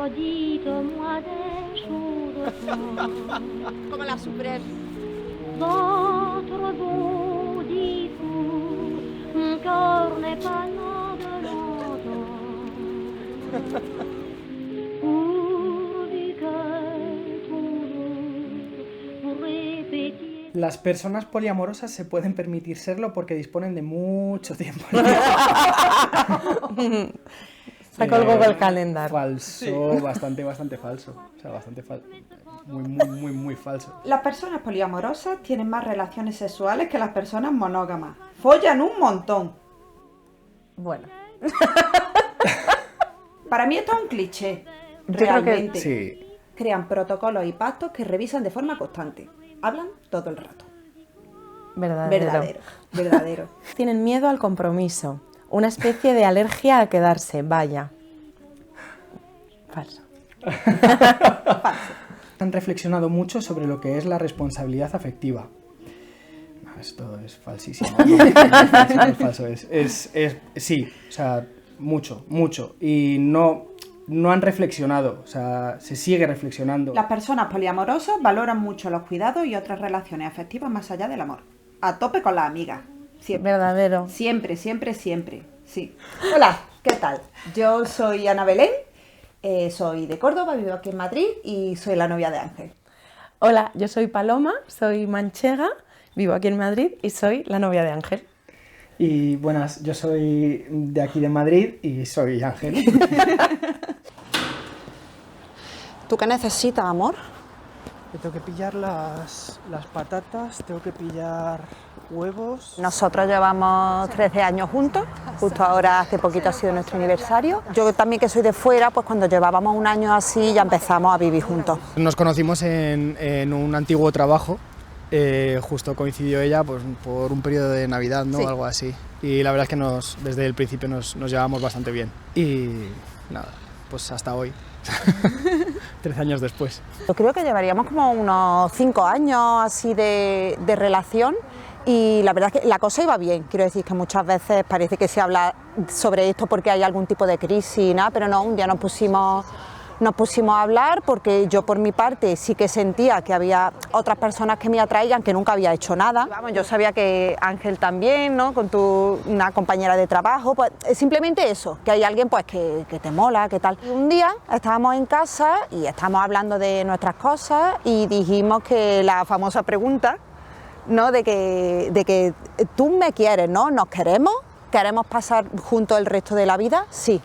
dites-moi des choses Como la Supreme. Votre beau discours, mon cœur n'est pas là de l'entendre. Pourvu que toujours vous répétiez. Las personas poliamorosas se pueden permitir serlo porque disponen de mucho tiempo. Saco el Google Calendar. Falso, bastante falso. O sea, bastante falso. Muy falso. Las personas poliamorosas tienen más relaciones sexuales que las personas monógamas. Follan un montón. Bueno, Para mí esto es un cliché. Yo creo que Realmente. Sí. Crean protocolos y pactos que revisan de forma constante. Hablan todo el rato. verdadero. Verdadero. Tienen miedo al compromiso. Una especie de alergia a quedarse, vaya. Falso. Falso. Han reflexionado mucho sobre lo que es la responsabilidad afectiva. No, esto es falsísimo. No es falso. Sí, o sea, mucho. Y no han reflexionado, o sea, se sigue reflexionando. Las personas poliamorosas valoran mucho los cuidados y otras relaciones afectivas más allá del amor. A tope con las amigas. Siempre. Verdadero. Siempre. Sí. Hola, ¿qué tal? Yo soy Ana Belén, soy de Córdoba, vivo aquí en Madrid y soy la novia de Ángel. Hola, yo soy Paloma, soy manchega, vivo aquí en Madrid y soy la novia de Ángel. Y buenas, yo soy de aquí de Madrid y soy Ángel. ¿Tú qué necesitas, amor? Tengo que pillar las patatas, tengo que pillar huevos. Nosotros llevamos 13 años juntos, justo ahora hace poquito ha sido nuestro aniversario. Yo también que soy de fuera, pues cuando llevábamos un año así ya empezamos a vivir juntos. Nos conocimos en un antiguo trabajo, justo coincidió ella pues, por un periodo de Navidad, ¿no? Sí. Algo así. Y la verdad es que desde el principio nos llevamos bastante bien. Y nada, pues hasta hoy, 13 años después. Yo creo que llevaríamos como unos 5 años así de relación y la verdad es que la cosa iba bien. Quiero decir que muchas veces parece que se habla sobre esto porque hay algún tipo de crisis y nada, pero no, un día nos pusimos a hablar porque yo por mi parte sí que sentía que había otras personas que me atraían que nunca había hecho nada. Vamos, yo sabía que Ángel también, ¿no? Con una compañera de trabajo, pues simplemente eso, que hay alguien pues que te mola, que tal. Y un día estábamos en casa y estábamos hablando de nuestras cosas y dijimos que la famosa pregunta, ¿no? De que tú me quieres, ¿no? ¿Nos queremos? ¿Queremos pasar juntos el resto de la vida? Sí.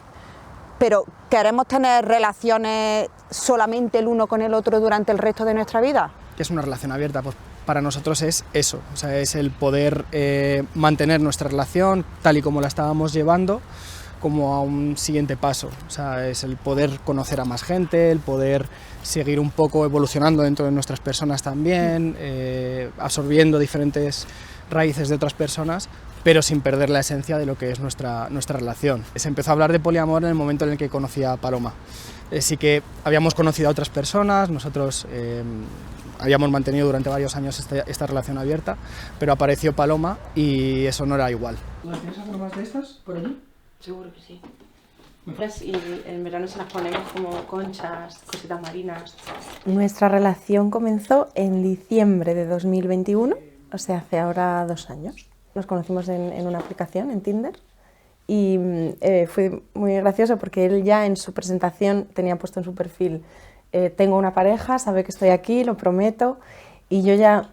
Pero ¿queremos tener relaciones solamente el uno con el otro durante el resto de nuestra vida? ¿Qué es una relación abierta? Pues para nosotros es eso, o sea, es el poder mantener nuestra relación tal y como la estábamos llevando, como a un siguiente paso. O sea, es el poder conocer a más gente, el poder seguir un poco evolucionando dentro de nuestras personas también, absorbiendo diferentes raíces de otras personas, pero sin perder la esencia de lo que es nuestra relación. Se empezó a hablar de poliamor en el momento en el que conocí a Paloma. Sí que habíamos conocido a otras personas, nosotros habíamos mantenido durante varios años esta relación abierta, pero apareció Paloma y eso no era igual. ¿Tienes alguna más de estas por allí? Seguro que sí. Y en verano se las ponemos como conchas, cositas marinas. Nuestra relación comenzó en diciembre de 2021, o sea, hace ahora 2 años. Nos conocimos en una aplicación, en Tinder, y fue muy gracioso porque él ya en su presentación tenía puesto en su perfil tengo una pareja, sabe que estoy aquí, lo prometo, y yo ya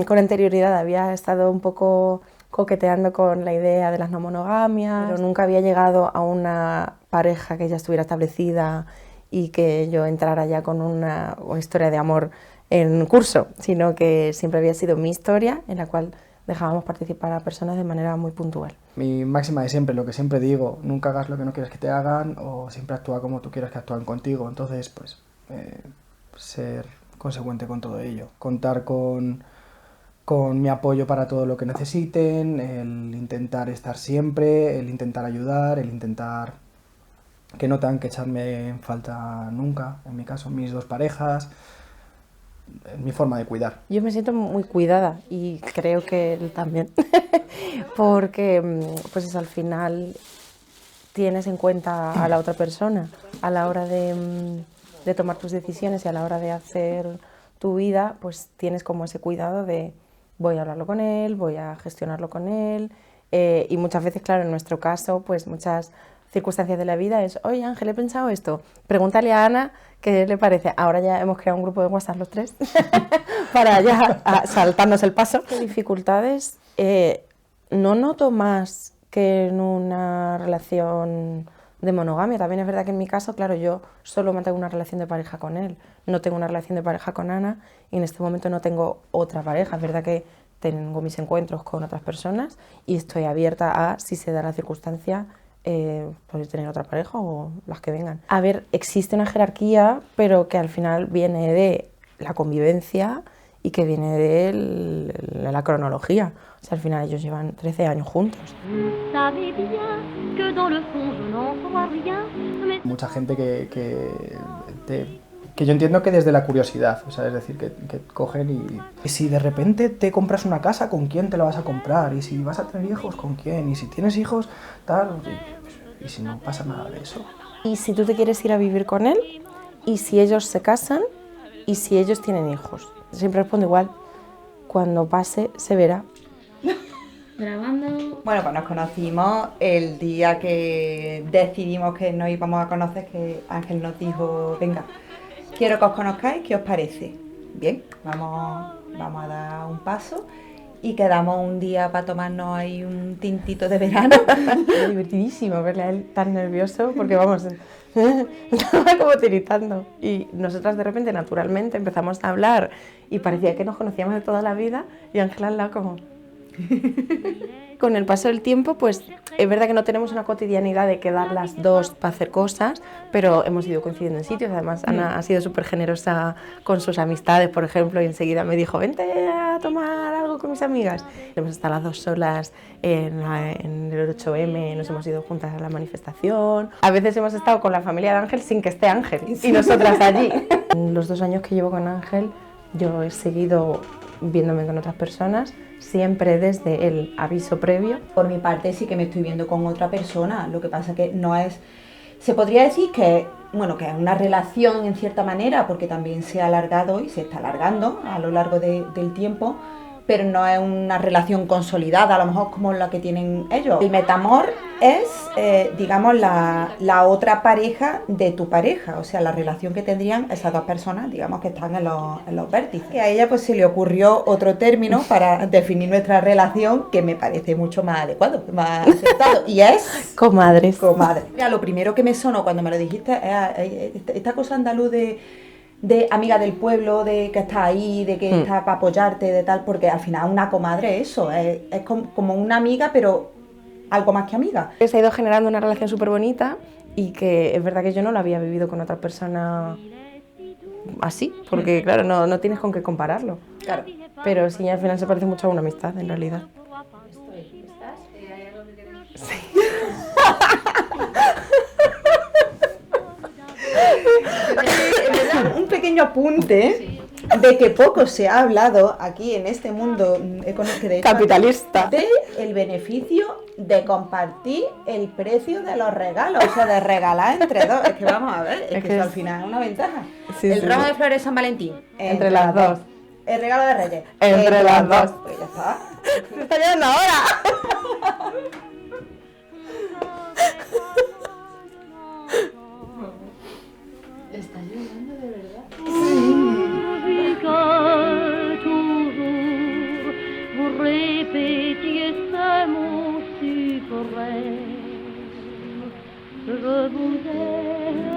con anterioridad había estado un poco coqueteando con la idea de las no monogamias, pero nunca había llegado a una pareja que ya estuviera establecida y que yo entrara ya con una historia de amor en curso, sino que siempre había sido mi historia en la cual dejábamos participar a personas de manera muy puntual. Mi máxima de siempre, lo que siempre digo, nunca hagas lo que no quieres que te hagan o siempre actúa como tú quieras que actúen contigo. Entonces, pues, ser consecuente con todo ello. Contar con mi apoyo para todo lo que necesiten, el intentar estar siempre, el intentar ayudar, el intentar que no tengan que echarme en falta nunca, en mi caso, mis 2 parejas. Es mi forma de cuidar. Yo me siento muy cuidada y creo que él también, porque pues eso, al final tienes en cuenta a la otra persona a la hora de tomar tus decisiones y a la hora de hacer tu vida, pues tienes como ese cuidado de voy a hablarlo con él, voy a gestionarlo con él, y muchas veces, claro, en nuestro caso, pues muchas circunstancias de la vida es, oye Ángel, he pensado esto, pregúntale a Ana qué le parece. Ahora ya hemos creado un grupo de WhatsApp los tres para ya saltarnos el paso. ¿Qué dificultades? No noto más que en una relación de monogamia. También es verdad que en mi caso, claro, yo solo mantengo una relación de pareja con él, no tengo una relación de pareja con Ana y en este momento no tengo otra pareja. Es verdad que tengo mis encuentros con otras personas y estoy abierta a, si se da la circunstancia, poder tener otra pareja o las que vengan. A ver, existe una jerarquía, pero que al final viene de la convivencia y que viene de la cronología. O sea, al final ellos llevan 13 años juntos. Mucha gente que yo entiendo que desde la curiosidad, o sea, es decir, que cogen y si de repente te compras una casa, ¿con quién te la vas a comprar? Y si vas a tener hijos, ¿con quién? Y si tienes hijos, tal, y si no pasa nada de eso. Y si tú te quieres ir a vivir con él, y si ellos se casan, y si ellos tienen hijos. Siempre respondo igual, cuando pase se verá. Grabando. Bueno, pues nos conocimos el día que decidimos que nos íbamos a conocer, que Ángel nos dijo, venga, quiero que os conozcáis, ¿qué os parece? Bien, vamos a dar un paso y quedamos un día para tomarnos ahí un tintito de verano. Es divertidísimo verle a él tan nervioso porque vamos, estaba como tiritando. Y nosotras de repente, naturalmente, empezamos a hablar y parecía que nos conocíamos de toda la vida y Ángela al lado como... Con el paso del tiempo, pues es verdad que no tenemos una cotidianidad de quedar las dos para hacer cosas, pero hemos ido coincidiendo en sitios. Además, Ana ha sido súper generosa con sus amistades, por ejemplo, y enseguida me dijo, vente a tomar algo con mis amigas. Hemos estado las dos solas en el 8M, nos hemos ido juntas a la manifestación. A veces hemos estado con la familia de Ángel sin que esté Ángel, y nosotras allí. En los 2 años que llevo con Ángel, yo he seguido viéndome con otras personas, siempre desde el aviso previo. Por mi parte sí que me estoy viendo con otra persona, lo que pasa que no es... Se podría decir que, bueno, que es una relación en cierta manera, porque también se ha alargado y se está alargando a lo largo del tiempo, pero no es una relación consolidada, a lo mejor como la que tienen ellos. El metamor es, digamos, la otra pareja de tu pareja, o sea, la relación que tendrían esas dos personas, digamos, que están en los vértices. Y a ella pues se le ocurrió otro término para definir nuestra relación que me parece mucho más adecuado, más aceptado, y es... Comadres. Comadre. Mira, lo primero que me sonó cuando me lo dijiste es esta cosa andaluz de amiga del pueblo, de que está ahí, de que está para apoyarte, de tal, porque al final una comadre eso, es como una amiga, pero algo más que amiga. Se ha ido generando una relación súper bonita y que es verdad que yo no la había vivido con otra persona así, porque claro, no tienes con qué compararlo. Claro. Pero sí, al final se parece mucho a una amistad, en realidad. Un pequeño apunte de que poco se ha hablado aquí en este mundo Capitalista. de el beneficio de compartir el precio de los regalos, o sea, de regalar entre dos. Es que vamos a ver, es que eso al final es una ventaja. Sí, el sí. ramo de flores San Valentín. Entre las dos. El regalo de Reyes. Entre las dos. Pues ya está. ¡Se está llegando ahora! Está llorando de verdad. Toujours, vous répétiez ce mot suprême. Je vous aime.